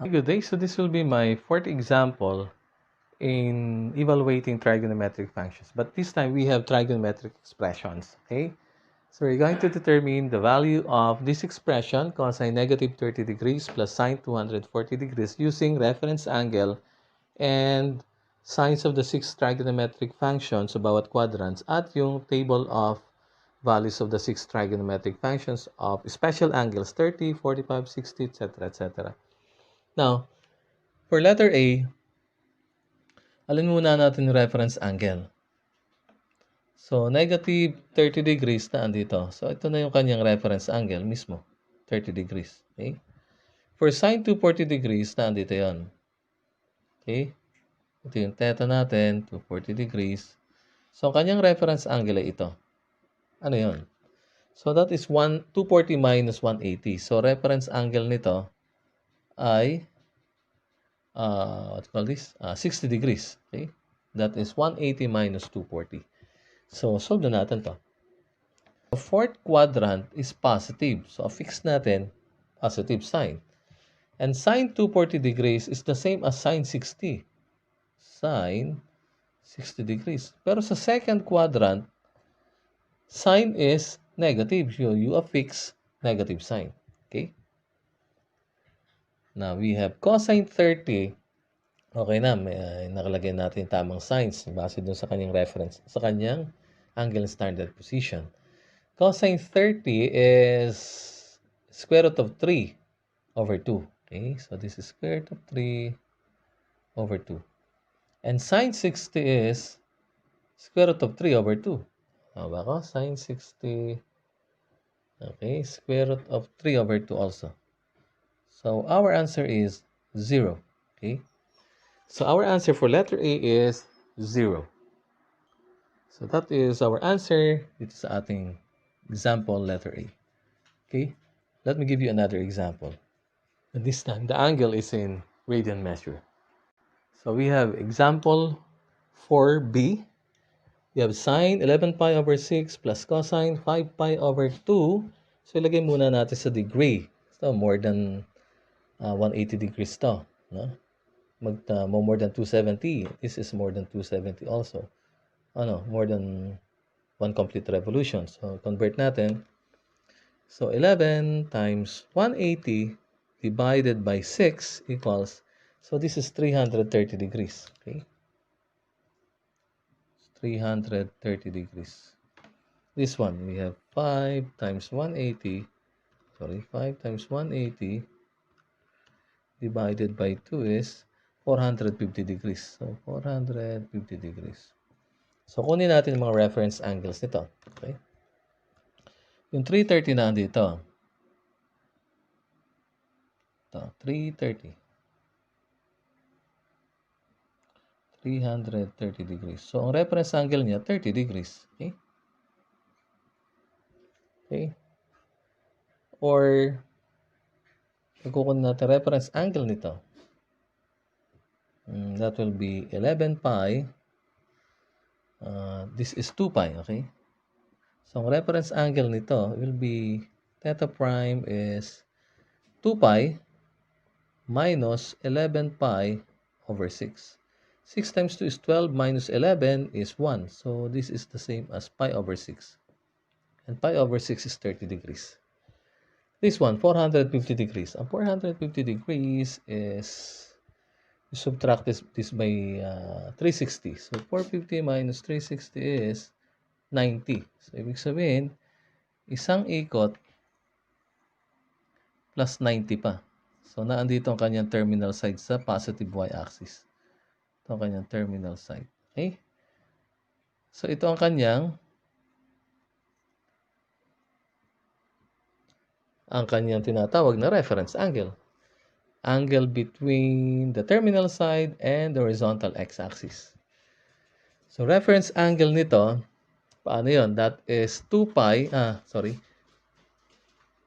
Good day. So this will be my fourth example in evaluating trigonometric functions. But this time we have trigonometric expressions. Okay. So we're going to determine the value of this expression, cosine negative 30 degrees plus sine 240 degrees using reference angle and signs of the six trigonometric functions sa bawat quadrants at yung table of values of the six trigonometric functions of special angles 30, 45, 60, etc. etc. Now, for letter A, alin muna natin yung reference angle. So, negative 30 degrees na andito. So, ito na yung kanyang reference angle mismo. 30 degrees. Okay? For sine 240 degrees na andito yon. Okay? Ito yung theta natin, 240 degrees. So, ang kanyang reference angle ay ito. Ano yon? So, that is 240 minus 180. So, reference angle nito ay, what you call this? 60 degrees. Okay? That is 180 minus 240. So, solve na natin to. The fourth quadrant is positive. So, affix natin positive sign. And sine 240 degrees is the same as sine 60. Sine 60 degrees. Pero sa second quadrant, sine is negative. So, you affix negative sign. Okay? Now, we have cosine 30. Okay na, nakalagay natin tamang signs base dun sa kanyang reference, sa kanyang angle standard position. Cosine 30 is square root of 3 over 2. Okay, so this is square root of 3 over 2. And sine 60 is square root of 3 over 2. Tama ko? Sine 60, okay, square root of 3 over 2 also. So our answer is 0. Okay, so our answer for letter A is 0. So that is our answer dito sa ating example letter A. Okay, let me give you another example. And this time, the angle is in radian measure. So we have example 4b. We have sine 11 pi over 6 plus cosine 5 pi over 2. So ilagay muna natin sa degree. So more than 180 degrees to. No? More than 270. This is more than 270 also. More than one complete revolution. So convert natin. So 11 times 180 divided by 6 equals, so this is 330 degrees. Okay, 330 degrees. This one, we have 5 times 180, 5 times 180 divided by 2 is 450 degrees. So 450 degrees. So kunin natin mga reference angles nito. Okay, yung 330 na dito. Ito, 330. 330 degrees. So, ang reference angle niya, 30 degrees. Okay? Okay? Or, kukunin natin reference angle nito. That will be 11 pi. This is 2 pi. Okay? So, ang reference angle nito will be theta prime is 2 pi minus 11 pi over 6. 6 times 2 is 12 minus 11 is 1. So, this is the same as pi over 6. And pi over 6 is 30 degrees. This one, 450 degrees. Ang 450 degrees is, you subtract this by 360. So, 450 minus 360 is 90. So, ibig sabihin, isang ikot plus 90 pa. So, naandito ang kanyang terminal side sa positive y-axis. Ito ang kanyang terminal side. Okay? So, ito ang kanyang tinatawag na reference angle. Angle between the terminal side and the horizontal x-axis. So, reference angle nito, paano yun? That is 2 pi, 5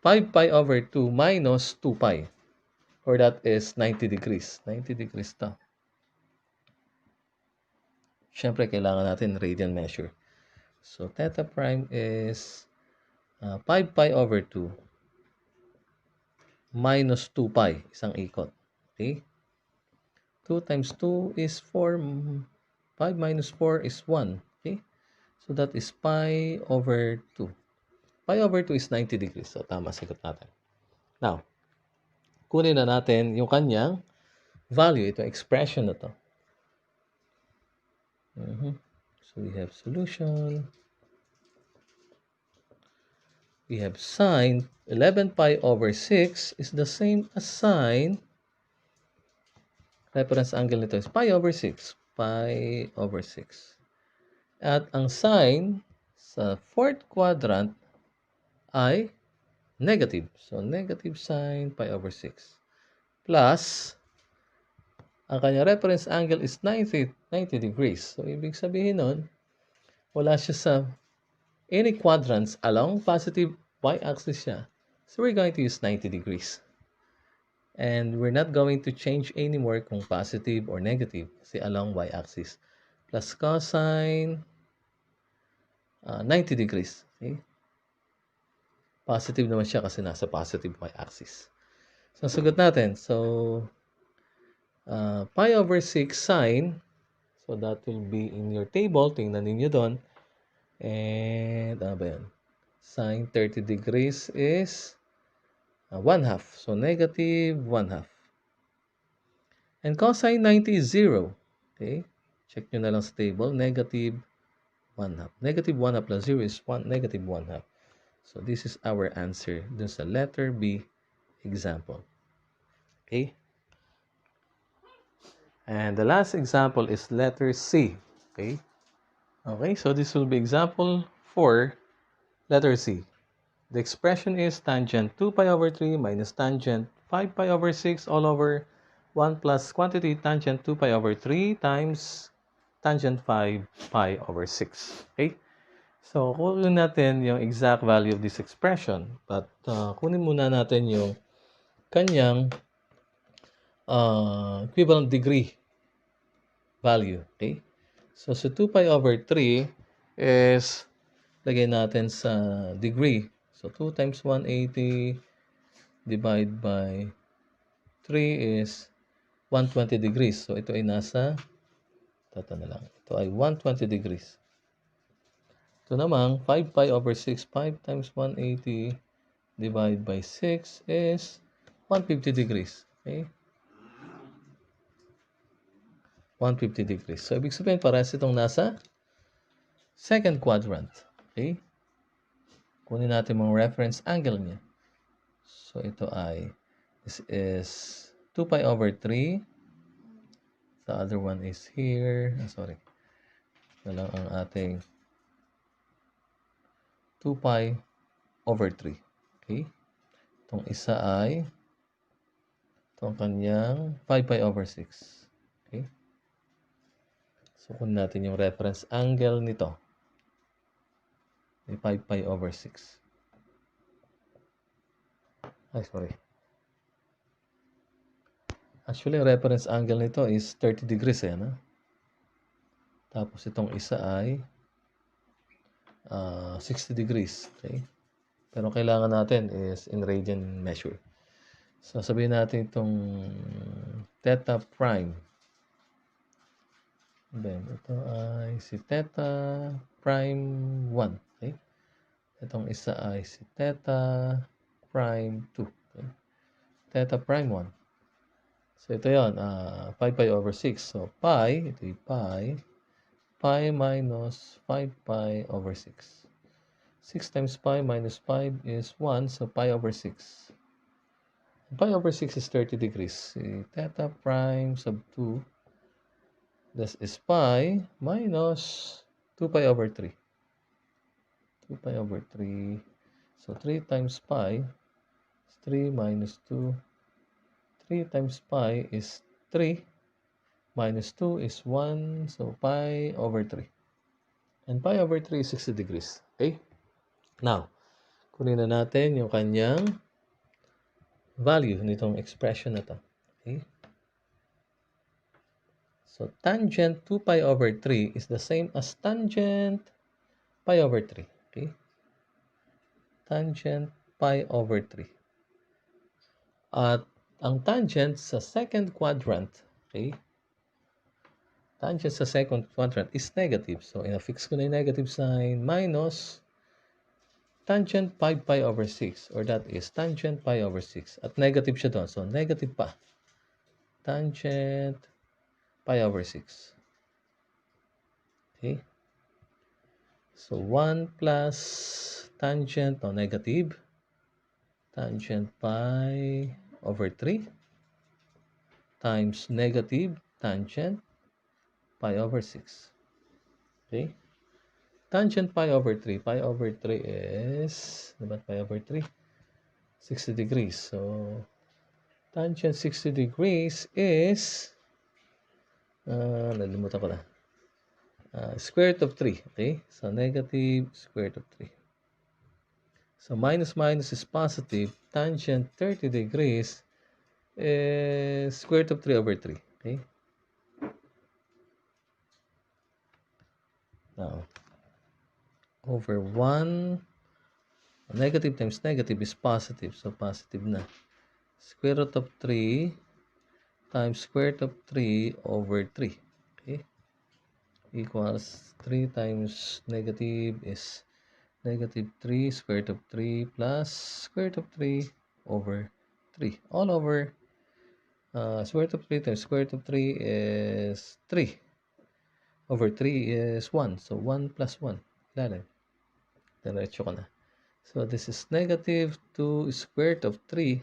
pi over 2 minus 2 pi. Or that is 90 degrees. 90 degrees to. Siyempre, kailangan natin radian measure. So, theta prime is 5 pi over 2 minus 2 pi, isang ikot. Okay? 2 times 2 is 4. 5 minus 4 is 1. Okay? So that is pi over 2. Pi over 2 is 90 degrees. So tama sagot natin. Now, kunin na natin yung kanyang value. Ito, expression na to. So we have solution. We have sine 11 pi over 6 is the same as sine. Reference angle nito is pi over 6. Pi over 6. At ang sine sa fourth quadrant ay negative. So, negative sine pi over 6. Plus, ang kanyang reference angle is 90 degrees. So, ibig sabihin nun, wala siya sa any quadrants along positive y-axis siya. So, we're going to use 90 degrees. And we're not going to change anymore kung positive or negative kasi along y-axis. Plus cosine 90 degrees. Okay? Positive naman siya kasi nasa positive y-axis. So, sagot natin. So, pi over 6 sine. So, that will be in your table. Tingnan ninyo doon. And, ano ba yan? Sine 30 degrees is 1 half. So, negative 1 half. And cosine 90 is 0. Okay? Check nyo na lang sa table. Negative 1 half. Negative 1 half plus 0 is negative 1 half. So, this is our answer dun sa letter B example. Okay? And the last example is letter C. Okay? Okay, so this will be example 4, letter C. The expression is tangent 2 pi over 3 minus tangent 5 pi over 6 all over 1 plus quantity tangent 2 pi over 3 times tangent 5 pi over 6. Okay? So, kunin natin yung exact value of this expression. But, kunin muna natin yung kanyang equivalent degree value. Okay? So, 2 pi over 3 is, lagay natin sa degree. So, 2 times 180 divide by 3 is 120 degrees. So, ito ay nasa, ito ay 120 degrees. Ito namang 5 pi over 6, 5 times 180 divide by 6 is 150 degrees. Okay? 150 degrees. So, ibig sabihin, parehas itong nasa second quadrant. Okay? Kunin natin mga reference angle niya. So, ito ay, this is 2 pi over 3. The other one is here. Sorry. Ito lang ang ating 2 pi over 3. Okay? Itong isa ay itong kanyang 5 pi over 6. Okay? So, kunin natin yung reference angle nito. May 5 pi over 6. Ay, sorry. Actually, yung reference angle nito is 30 degrees. No? Tapos, itong isa ay 60 degrees. Okay? Pero kailangan natin is in radian measure. So, sabihin natin itong theta prime. Then, ito ay si theta prime 1. Okay? Itong isa ay si theta prime 2. Okay? Theta prime 1. So, ito yun. 5 pi over 6. So, pi, ito yung pi. Pi minus 5 pi over 6. 6 times pi minus 5 is 1. So, pi over 6. Pi over 6 is 30 degrees. Si theta prime sub 2. This is pi minus 2 pi over 3. 2 pi over 3. So, 3 times pi is 3 minus 2. 3 times pi is 3. Minus 2 is 1. So, pi over 3. And pi over 3 is 60 degrees. Okay? Now, kunin na natin yung kanyang value nitong expression na to. Okay? So, tangent 2 pi over 3 is the same as tangent pi over 3. Okay? Tangent pi over 3. At Ang tangent sa second quadrant, okay? Tangent sa second quadrant is negative. So, ina-fix ko na yung negative sign minus tangent 5 pi over 6, or that is tangent pi over 6. At negative siya doon. So, negative pa. Tangent pi over 6. Okay? So, 1 plus tangent, no, negative. Tangent pi over 3 times negative tangent pi over 6. Okay? Tangent pi over 3. Pi over 3 is, diba pi over 3? 60 degrees. So, tangent 60 degrees is, nalimutan ko na. Square root of 3. Okay? So, negative square root of 3. So, minus minus is positive. Tangent 30 degrees is square root of 3 over 3. Okay? Now, over 1, negative times negative is positive. So, positive na. Square root of 3 times square root of 3 over 3. Okay? Equals 3 times negative is negative 3 square root of 3 plus square root of 3 over 3. All over square root of 3 times square root of 3 is 3. Over 3 is 1. So, 1 plus 1. Ilalim. Diretso ko na. So, this is negative 2 square root of 3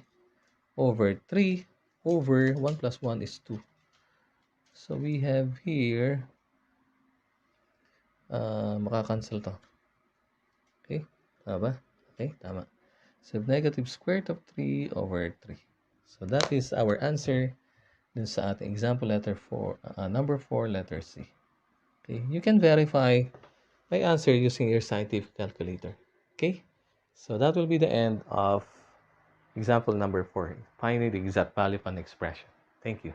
over 3 over 1 plus 1 is 2. So, we have here, makakancel to. Okay? Tama ba? Okay, tama. So, negative square root of 3 over 3. So, that is our answer dun sa ating example letter for number 4, letter C. Okay, you can verify my answer using your scientific calculator. Okay, so that will be the end of example number 4. Finding the exact value of an expression. Thank you.